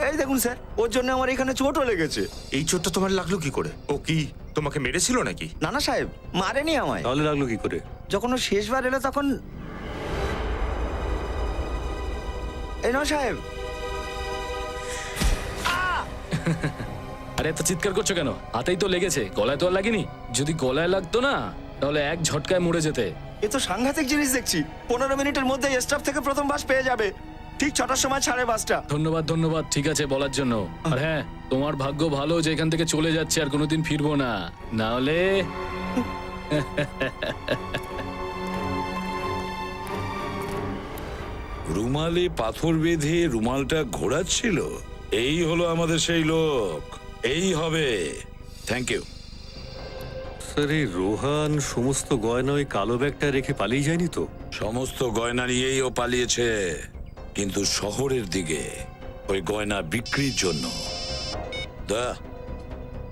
এই দেখুন স্যার, ওর জন্য আমার এখানে চোটও লেগেছে। এই চোটটা তোমার লাগলো কি করে? ও কি তোমাকে মেরেছিল নাকি? না না সাহেব, মারেনি আমায়। তাহলে লাগলো কি করে? যখন ও শেষবার এলো তখন এই নাও সাহেব। আরে এত চিৎকার করছো কেন? হাতেই তো লেগেছে, গলায় তো আর লাগেনি। যদি গলায় লাগতো না তাহলে এক ঝটকায় মরে যেতে। এ তো সাংঘাতিক জিনিস দেখছি। 15 মিনিটের মধ্যে স্টাফ থেকে প্রথম বাস পেয়ে যাবে। ঠিক 6টার সময় ছাড়ে বাসটা। ধন্যবাদ ধন্যবাদ, ঠিক আছে বলার জন্য। আর হ্যাঁ, তোমার ভাগ্য ভালো যে এখান থেকে চলে যাচ্ছে, আর কোনোদিন ফিরবো না। না হলে রুমালে পাথর বেঁধে রুমালটা ঘোরাচ্ছিল, এই হলো আমাদের সেই লোক। এই হবে। থ্যাংক ইউ স্যার, এই রোহান সমস্ত গয়না ওই কালো ব্যাগটা রেখে পালিয়ে যায়নি তো? সমস্ত গয়না নিয়েই ও পালিয়েছে, কিন্তু শহরের দিকে ওই গয়না বিক্রির জন্য।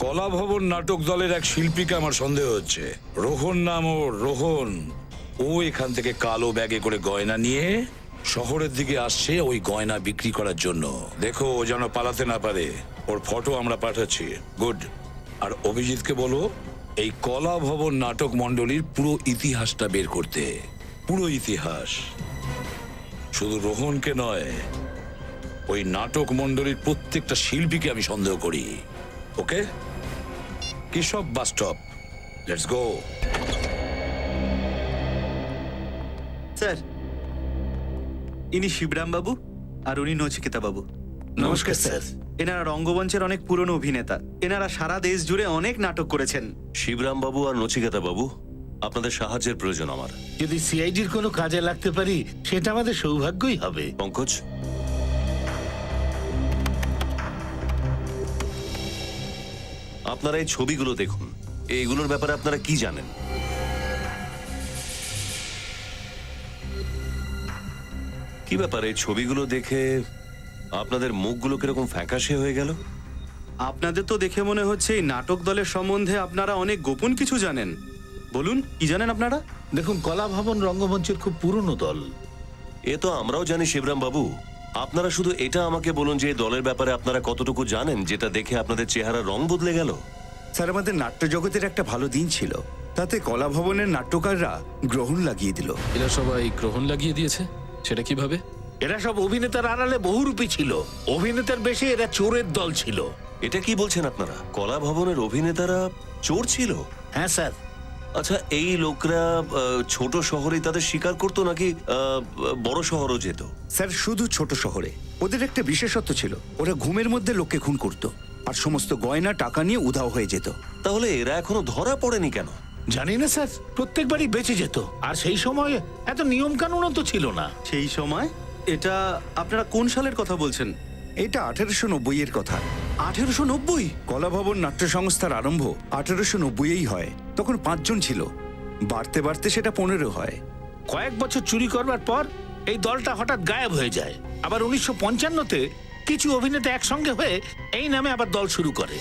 কলা ভবন নাটক দলের এক শিল্পীকে আমার সন্দেহ হচ্ছে। রোহন নাম ওর, রোহন। ও এখান থেকে কালো ব্যাগে করে গয়না নিয়ে শহরের দিকে আসছে ওই গয়না বিক্রি করার জন্য। দেখো ও যেন পালাতে না পারে। ওর ফটো আমরা পাঠাচ্ছি। গুড। আর অভিজিৎকে বলো এই কলা ভবন নাটক মণ্ডলীর পুরো ইতিহাসটা বের করতে। পুরো ইতিহাস, শুধু রোহনকে নয়, ওই নাটক মণ্ডলীর প্রত্যেকটা শিল্পীকে আমি সন্দেহ করি। Okay? Keshab bus stop, let's go. Sir, ইনি শিবরাম বাবু আর উনি নচিকেতা বাবু। নমস্কার স্যার। এনারা রঙ্গমঞ্চের অনেক পুরনো অভিনেতা। এনারা সারা দেশ জুড়ে অনেক নাটক করেছেন। শিবরাম বাবু আর নচিকেতা বাবু, আপনাদের সাহায্যের প্রয়োজন আমার। যদি সিআইডির কোনো কাজে লাগতে পারি সেটা আমাদের সৌভাগ্যই হবে। পঙ্কজ, আপনারা এই ছবিগুলো দেখুন। এইগুলোর ব্যাপারে আপনারা কি জানেন? কি ব্যাপারে? ছবিগুলো দেখে আপনাদের মুখগুলো কিরকম ফ্যাকাশে হয়ে গেল? আপনাদের তো দেখে মনে হচ্ছে এই নাটক দলের সম্বন্ধে আপনারা অনেক গোপন কিছু জানেন। বলুন, কি জানেন আপনারা? দেখুন, কলা ভবন রঙ্গমঞ্চের খুব পুরনো দল। এ তো আমরাও জানি শিবরাম বাবু। আপনারা শুধু এটা আমাকে বলুন যে এই দলের ব্যাপারে আপনারা কতটুকু জানেন, যেটা দেখে আপনাদের চেহারার রং বদলে গেল। স্যার, আমাদের নাট্য জগতের একটা ভালো দিন ছিল, তাতে কলা ভবনের নাট্যকাররা গ্রহণ লাগিয়ে দিল। এরা সবাই গ্রহণ লাগিয়ে দিয়েছে? সেটা কিভাবে? এরা সব অভিনেতার আড়ালে বহুরূপী ছিল। অভিনেতার বেশি এরা চোরের দল ছিল। এটা কি বলছেন আপনারা? কলা ভবনের অভিনেতারা চোর ছিল? হ্যাঁ স্যার। আচ্ছা, এই লোকরা ছোট শহরে তাদের শিকার করতো নাকি বড় শহরও যেত? স্যার, শুধু ছোট শহরে। ওদের একটা বিশেষত্ব ছিল, ওরা ঘুমের মধ্যে লোককে খুন করত, আর সমস্ত গয়না টাকা নিয়ে উধাও হয়ে যেত। তাহলে এরা এখনো ধরা পড়েনি কেন? জানি না স্যার, প্রত্যেকবারই বেঁচে যেত। আর সেই সময় এত নিয়ম কানুনও তো ছিল না। সেই সময়? এটা আপনারা কোন সালের কথা বলছেন? এটা 1890 এর কথা। 1890? কলা ভবন নাট্য সংস্থার আরম্ভ 1890-এই হয়। তখন 5 জন ছিল, বাড়তে বাড়তে সেটা 15 হয়। কয়েক বছর চুরি করবার পর এই দলটা হঠাৎ গায়েব হয়ে যায়। আবার 1955-তে কিছু অভিনেতা একসঙ্গে হয়ে এই নামে আবার দল শুরু করে।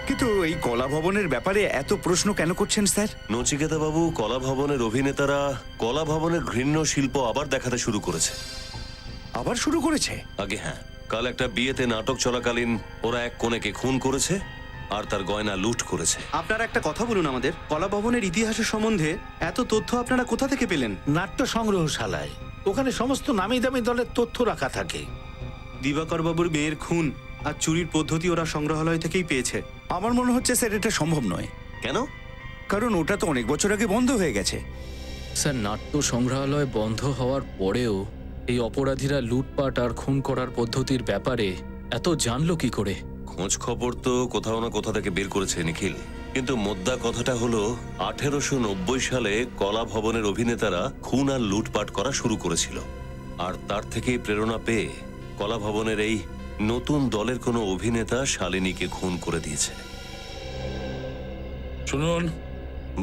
কিন্তু এই কলা ভবনের ব্যাপারে এত প্রশ্ন কেন করছেন স্যার? নচিকেতা বাবু, কলা ভবনের অভিনেতারা কলা ভবনের ঘৃণ্য শিল্প আবার দেখাতে শুরু করেছে। আবার শুরু করেছে? আগে হ্যাঁ, কাল একটা বিয়েতে নাটক চলাকালীন ওরা এক কনেকে খুন করেছে আর তার গয়না লুট করেছে। আপনারা একটা কথা বলুন আমাদের, কলা ভবনের ইতিহাসের সম্বন্ধে এত তথ্য আপনারা কোথা থেকে পেলেন? নাট্য সংগ্রহশালায়। ওখানে সমস্ত নামি দামি দলের তথ্য রাখা থাকে। দিবাকর বাবুর মেয়ের খুন আর চুরির পদ্ধতি ওরা সংগ্রহালয় থেকেই পেয়েছে। আমার মনে হচ্ছে স্যার এটা সম্ভব নয়। কেন? কারণ ওটা তো অনেক বছর আগে বন্ধ হয়ে গেছে। স্যার, নাট্য সংগ্রহালয় বন্ধ হওয়ার পরেও এই অপরাধীরা লুটপাট আর খুন করার পদ্ধতির ব্যাপারে এত জানলো কি করে? খোঁজ খবর তো কোথাও না কোথা থেকে বের করেছে নিখিল, কিন্তু মোদ্দা কথাটা হলো 1890 সালে কলা ভবনের অভিনেতারা খুন আর লুটপাট করা শুরু করেছিল। আর তার থেকেই প্রেরণা পেয়ে কলা ভবনের এই নতুন দলের কোনো অভিনেতা শালিনীকে খুন করে দিয়েছে। শুনুন।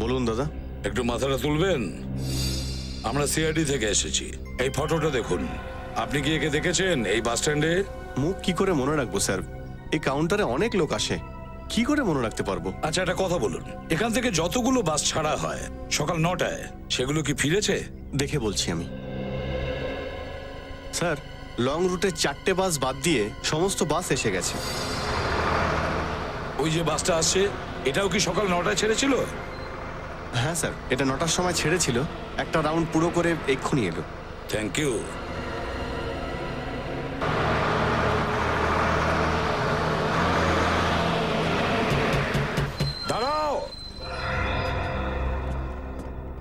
বলুন দাদা। একটু মাথাটা তুলবেন? আমরা সিআইডি থেকে এসেছি। এই ফটোটা দেখুন। আপনি কি একে দেখেছেন এই বাস স্ট্যান্ডে? মুখ কি করে মনে রাখবো স্যার? এই কাউন্টারে অনেক লোক আসে, কি করে মনে রাখতে পারবো? আচ্ছা, একটা কথা বলুন, এখান থেকে যতগুলো বাস ছাড়া হয় সকাল 9টায়, সেগুলো কি ফিরেছে? দেখে বলছি আমি। স্যার, লং রুটে 4টে বাস বাদ দিয়ে সমস্ত বাস এসে গেছে। ওই যে বাসটা আসছে, এটাও কি সকাল 9টায় ছেড়েছিল? হ্যাঁ স্যার, এটা 9টার সময় ছেড়েছিল, একটা রাউন্ড পুরো করে এক্ষুনি এলো। Thank you. দাঁড়াও।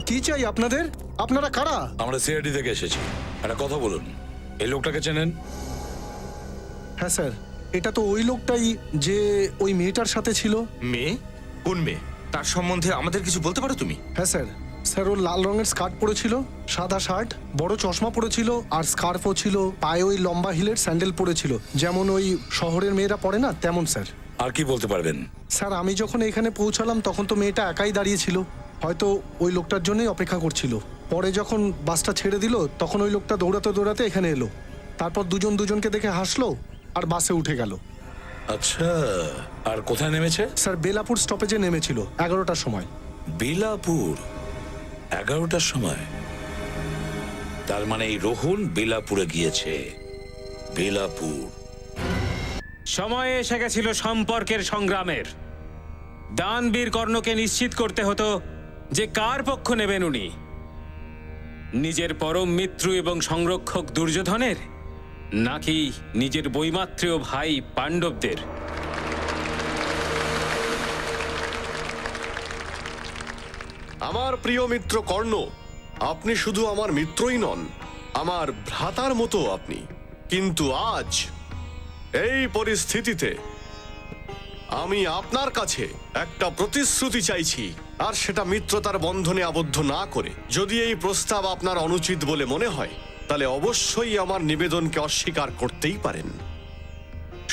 কি চাই আপনাদের? আপনারা কারা? আমরা সিআইডি থেকে এসেছি। একটা কথা বলুন, এই লোকটাকে চেনেন? হ্যাঁ স্যার, এটা তো ওই লোকটাই যে ওই মেয়েটার সাথে ছিল। মেয়ে? কোন মেয়ে? তার সম্বন্ধে আমাদের কিছু বলতে পারো তুমি? হ্যাঁ স্যার। স্যার, ও লাল রঙের স্কার্ট পরেছিল, সাদা শার্ট, বড় চশমা পরেছিল, আর স্কার্ফও ছিল, পায়ে ওই লম্বা হিলের স্যান্ডেল পরেছিল, যেমন ওই শহরের মেয়েরা পরে না তেমন স্যার। আর কি বলতে পারবেন? স্যার, আমি যখন এখানে পৌঁছালাম তখন তো মেয়েটা একাই দাঁড়িয়েছিল, হয়তো ওই লোকটার জন্যই অপেক্ষা করছিল। পরে যখন বাসটা ছেড়ে দিল তখন ওই লোকটা দৌড়াতে দৌড়াতে এখানে এলো, তারপর দুজন দুজনকে দেখে হাসলো আর বাসে উঠে গেল। আচ্ছা, আর কোথায় নেমেছে? স্যার, বেলাপুর স্টপেজে নেমেছিল 11টার সময়। বেলাপুর 11টার সময়? তার মানে এই রোহন বেলাপুরে গিয়েছে। বেলাপুর। সময় এসে গেছিল সম্পর্কের সংগ্রামের। দানবীর কর্ণকে নিশ্চিত করতে হতো যে কার পক্ষ নেবেন উনি, নিজের পরম মিত্র এবং সংরক্ষক দুর্যোধনের নাকি নিজের বৈমাত্রেয় ভাই পাণ্ডবদের। আমার প্রিয় মিত্র কর্ণ, আপনি শুধু আমার মিত্রই নন, আমার ভ্রাতার মতো আপনি। কিন্তু আজ এই পরিস্থিতিতে আমি আপনার কাছে একটা প্রতিশ্রুতি চাইছি, আর সেটা মিত্রতার বন্ধনে আবদ্ধ না করে। যদি এই প্রস্তাব আপনার অনুচিত বলে মনে হয় তাহলে অবশ্যই আমার নিবেদনকে অস্বীকার করতেই পারেন।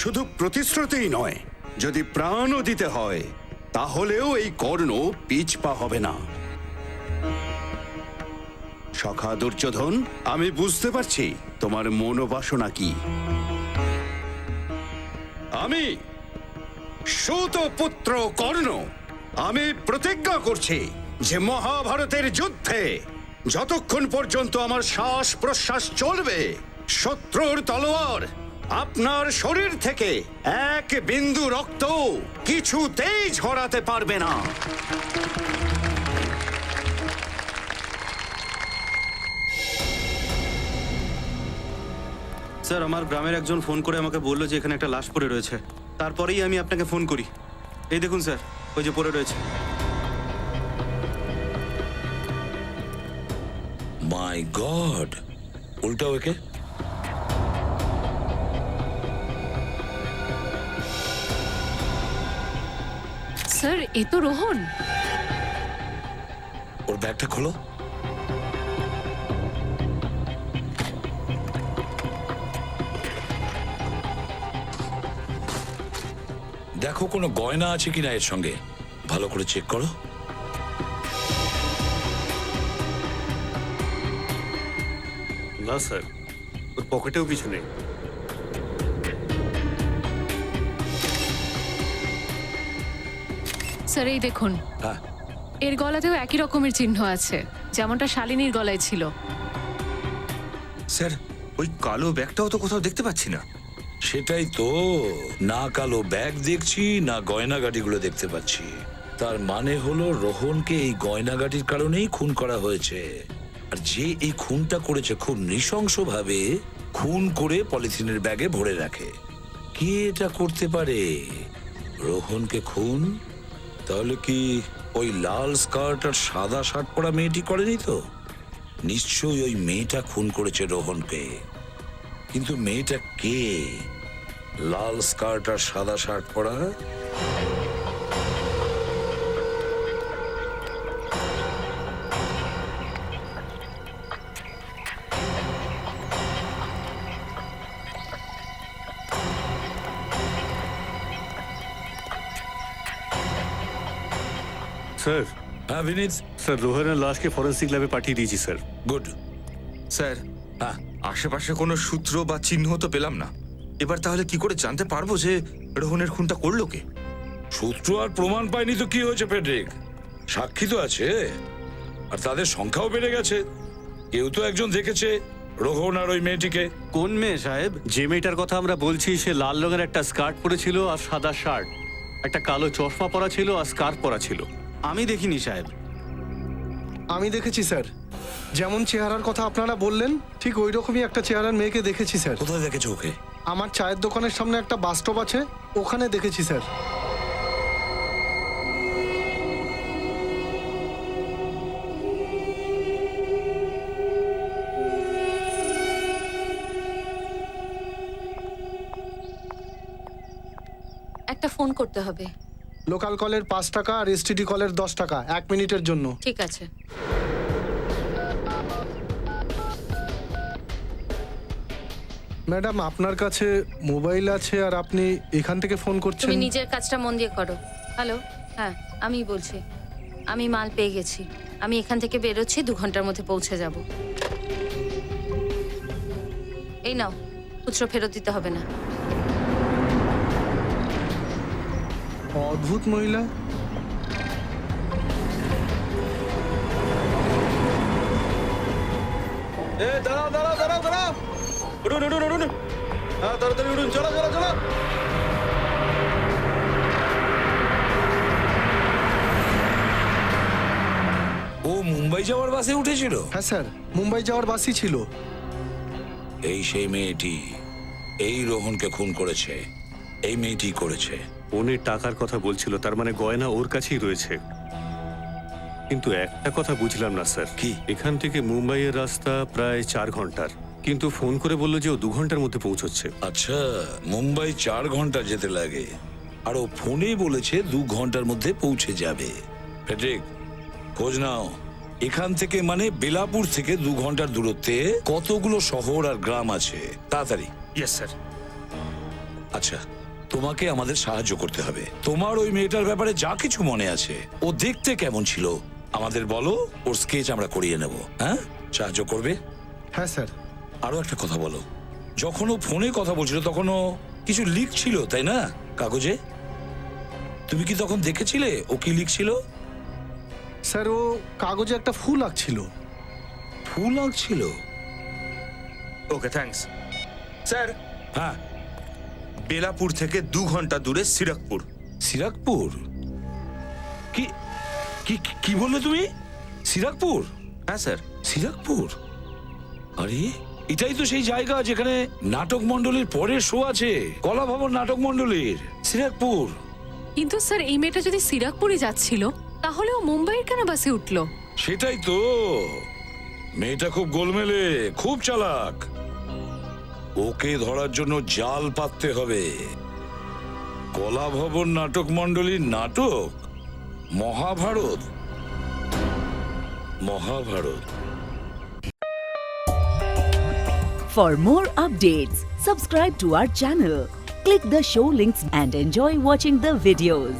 শুধু প্রতিশ্রুতিই নয়, যদি প্রাণও দিতে হয় তাহলেও এই কর্ণ পিছপা হবে না। সখা দুর্যোধন, আমি বুঝতে পারছি তোমার মনোবাসনা কি। আমি সুতপুত্র কর্ণ, আমি প্রতিজ্ঞা করছি যে মহাভারতের যুদ্ধে যতক্ষণ পর্যন্ত আমার শ্বাস প্রশ্বাস চলবে, শত্রুর তলোয়ার আপনার শরীর থেকে এক বিন্দু রক্ত কিছুতেই ঝরাতে পারবে না। স্যার, আমার গ্রামের একজন ফোন করে আমাকে বললো যে এখানে একটা লাশ পড়ে রয়েছে। তারপরেই আমি আপনাকে ফোন করি। এই দেখুন স্যার, ওই যে পড়ে রয়েছে। মাই গড, উল্টাও একে। স্যার, এ তো রোহন। ওর ব্যাগটা খোলো। দেখো কোনো গয়না আছে কিনা এর সঙ্গে, ভালো করে চেক করো। না স্যার, ওর পকেটেও কিছু নেই। স্যার, এই দেখুন, হ্যাঁ, এর গলাতেও একই রকমের চিহ্ন আছে, যেমনটা শালিনীর গলায় ছিল। স্যার, ওই কালো ব্যাগটাও তো কোথাও দেখতে পাচ্ছি না। সেটাই তো, না কালো ব্যাগ দেখছি না গয়নাগাটিগুলো দেখতে পাচ্ছি। তার মানে হলো রোহনকে এই গয়নাগাটির কারণেই খুন করা হয়েছে। আর যে এই খুনটা করেছে খুব নৃশংসভাবে খুন করে পলিথিনের ব্যাগে ভরে রাখে। কে এটা করতে পারে? রোহনকে খুন? তাহলে কি ওই লাল স্কার্ট আর সাদা শার্ট পরা মেয়েটি করেনি তো? নিশ্চয়ই ওই মেয়েটা খুন করেছে রোহনকে। কিন্তু মেয়েটা কে? লাল স্কার্ট আর সাদা শার্ট পরা? স্যার, হ্যাঁ বিনীত। স্যার, রোহনের লাশকে ফরেন্সিক ল্যাবে পাঠিয়ে দিয়েছি স্যার। গুড। স্যার, হ্যাঁ, আশেপাশে কোনো সূত্র বা চিহ্ন তো পেলাম না। এবার তাহলে কি করে জানতে পারবো যে রোহনের খুনটা করলো কে? সূত্র আর প্রমাণ পাইনি তো কি হয়েছে ফেডরিক? সাক্ষী তো আছে, আর তাদের সংখ্যাও বেড়ে গেছে। কেউ তো একজন দেখেছে রোহন আর ওই মেয়েটিকে। কোন মেয়ে সাহেব? যে মেয়েটার কথা আমরা বলছি সে লাল রঙের একটা স্কার্ট পরেছিল আর সাদা শার্ট, একটা কালো চশমা পরা ছিল আর স্কার্ফ পরা ছিল। আমি দেখিনি সাহেব। আমি দেখেছি স্যার, যেমন চেহারার কথা আপনারা বললেন ঠিক ওই রকমই একটা চেহারার মেয়েকে দেখেছি স্যার। কোথায় দেখেছো ওকে? আমার চায়ের দোকানের সামনে একটা বাস স্টপ আছে, ওখানে দেখেছি স্যার। একটা ফোন করতে হবে। লোকাল কলের 5 টাকা আর এসটিডি কলের 10 টাকা, 1 মিনিটের জন্য। ঠিক আছে। ম্যাডাম, আপনার কাছে মোবাইল আছে আর আপনি এখান থেকে ফোন করছেন? তুমি নিজের কাজটা মন দিয়ে করো। হ্যালো, হ্যাঁ আমি বলছি। আমি মাল পেয়ে গেছি, আমি এখান থেকে বেরোচ্ছি, 2 ঘন্টার মধ্যে পৌঁছে যাব। এই নাও, খুচরো ফেরত দিতে হবে না। অদ্ভুত মহিলা। দাঁড়াও দাঁড়াও দাঁড়াও দাঁড়াও, উঠুন উঠুন উঠুন, হ্যাঁ তাড়াতাড়ি উঠুন, চলো চলো চলো। ও মুম্বাই যাওয়ার বাসে উঠেছিল? হ্যাঁ স্যার, মুম্বাই যাওয়ার বাসই ছিল। এই সেই মেয়েটি এই রোহনকে খুন করেছে। এই মেয়েটি করেছে। উনি টাকার কথা বলছিল, তার মানে গয়না ওর কাছেই রয়েছে। কিন্তু একটা কথা বুঝলাম না স্যার। কি? এখান থেকে মুম্বাইয়ের রাস্তা প্রায় 4 ঘন্টার, কিন্তু ফোন করে বললো যে ও 2 ঘন্টার মধ্যে পৌঁছচ্ছে। আচ্ছা, মুম্বাই 4 ঘন্টা যেতে লাগে, আর ও ফোনে বলেছে 2 ঘন্টার মধ্যে পৌঁছে যাবে। ফেডরিক, খোঁজ নাও এখান থেকে, মানে বেলাপুর থেকে 2 ঘন্টার দূরত্বে কতগুলো শহর আর গ্রাম আছে। তাড়াতাড়ি। Yes sir. আচ্ছা, তোমাকে আমাদের সাহায্য করতে হবে। তোমার ওই মেয়েটার ব্যাপারে যা কিছু মনে আছে, ও দেখতে কেমন ছিল আমাদের বলো, ওর স্কেচ আমরা করিয়ে নেব। হ্যাঁ, সাহায্য করবে? হ্যাঁ স্যার। আরো একটা কথা বলো, যখন ও ফোনে কথা বলছিল তখন ও কিছু লিখছিল তাই না কাগজে? তুমি কি তখন দেখেছিলে ও কি লিখছিল? স্যার ও কাগজে একটা ফুল আঁকছিল। ফুল আঁকছিল? ওকে, থ্যাঙ্কস। স্যার, হ্যাঁ। বেলাপুর থেকে 2 ঘন্টা দূরে সিরাকপুর। সিরাকপুর? কি কি কি বললে তুমি? সিরাকপুর? হ্যাঁ স্যার। সিরাকপুর? আরে এটাই তো সেই জায়গা যেখানে নাটক মণ্ডলীর পরের শো আছে, কলা ভবন নাটক মণ্ডলীর। সিরাকপুর। কিন্তু স্যার এই মেয়েটা যদি সিরাকপুরে যাচ্ছিল তাহলে ও মুম্বাইয়ের কেন বাসে উঠলো? সেটাই তো, মেয়েটা খুব গোলমেলে, খুব চালাক। ওকে ধরার জন্য জাল পাততে হবে। কলা ভবন নাটক মণ্ডলীর নাটক Mahabharata. Mahabharata. For more updates, subscribe to our channel, click the show links and enjoy watching the videos.